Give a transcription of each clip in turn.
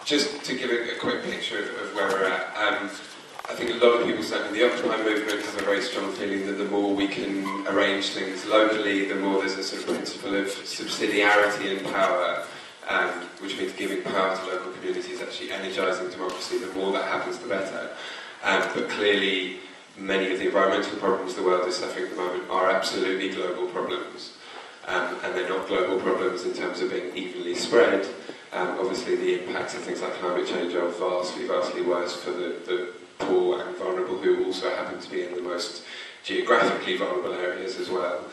just to give a quick picture of where we're at, I think a lot of people, certainly the Occupy movement, have a very strong feeling that the more we can arrange things locally, the more there's a sort of principle of subsidiarity and power, which means giving power to local communities, actually energising democracy. The more that happens, the better. But clearly, many of the environmental problems the world is suffering at the moment are absolutely global problems. And they're not global problems in terms of being evenly spread. Obviously, the impacts of things like climate change are vastly, vastly worse for the poor and vulnerable, who also happen to be in the most geographically vulnerable areas as well.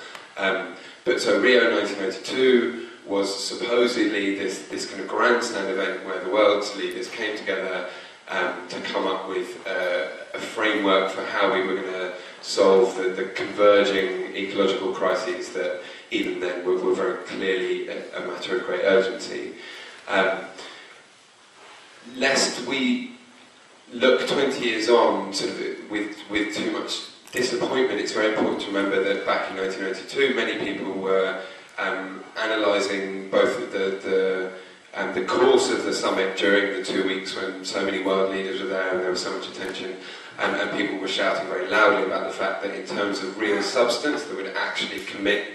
But so Rio 1992 was supposedly this kind of grandstand event where the world's leaders came together to come up with a framework for how we were going to solve the converging ecological crises that even then were very clearly a matter of great urgency. Lest we look 20 years on sort of with too much disappointment, it's very important to remember that back in 1992 many people were analysing both the course of the summit during the 2 weeks when so many world leaders were there and there was so much attention, and people were shouting very loudly about the fact that in terms of real substance that would actually commit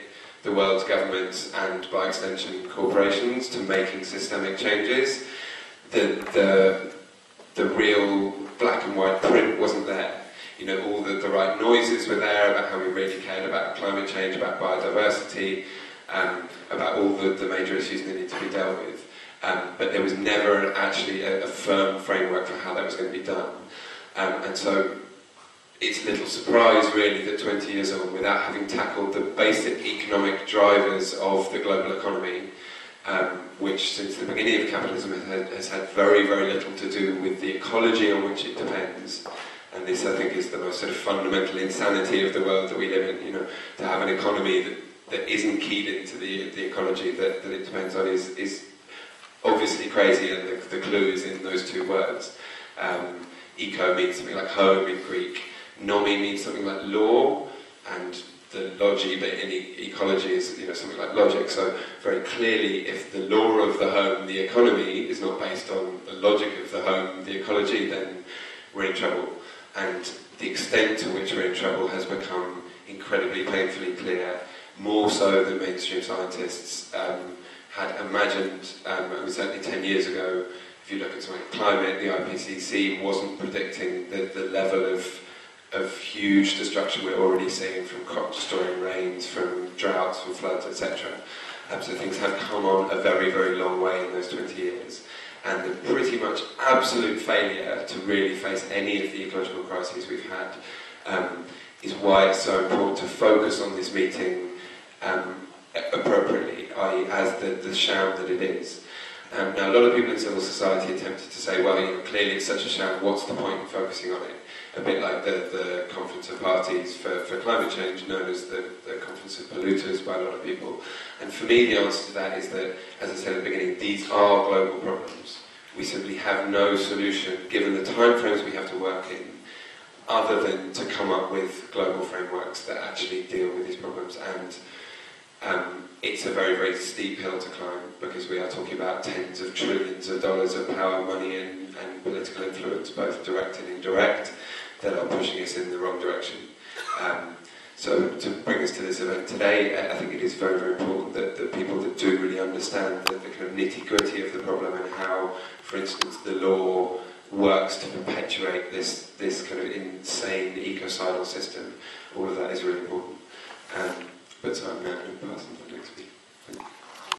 the world's governments and, by extension, corporations to making systemic changes, the real black and white print wasn't there. You know, all the right noises were there about how we really cared about climate change, about biodiversity, about all the major issues that need to be dealt with. But there was never actually a firm framework for how that was going to be done. And so it's little surprise, really, that 20 years on, without having tackled the basic economic drivers of the global economy, which since the beginning of capitalism has had very, very little to do with the ecology on which it depends. And this, I think, is the most sort of fundamental insanity of the world that we live in. You know, to have an economy that isn't keyed into the ecology that it depends on is obviously crazy, and the clue is in those two words. Eco means something like home in Greek. Nomi means something like law, and the logi bit in ecology is, you know, something like logic. So very clearly, if the law of the home, the economy, is not based on the logic of the home, the ecology, then we're in trouble. And the extent to which we're in trouble has become incredibly painfully clear, more so than mainstream scientists had imagined. Certainly 10 years ago, if you look at something like climate, the IPCC wasn't predicting the level of huge destruction we're already seeing from crop-destroying rains, from droughts, from floods, etc. So things have come on a very, very long way in those 20 years. And the pretty much absolute failure to really face any of the ecological crises we've had is why it's so important to focus on this meeting appropriately, i.e. as the sham that it is. Now, a lot of people in civil society attempted to say, well, you know, clearly it's such a sham, what's the point in focusing on it? A bit like the Conference of Parties for climate change, known as the Conference of Polluters by a lot of people. And for me, the answer to that is that, as I said at the beginning, these are global problems. We simply have no solution, given the timeframes we have to work in, other than to come up with global frameworks that actually deal with these problems. And it's a very, very steep hill to climb, because we are talking about tens of trillions of dollars of power, money, and political influence, both direct and indirect, that are pushing us in the wrong direction. So to bring us to this event today, I think it is very, very important that the people that do really understand the kind of nitty-gritty of the problem, and how, for instance, the law works to perpetuate this kind of insane ecocidal system, all of that is really important.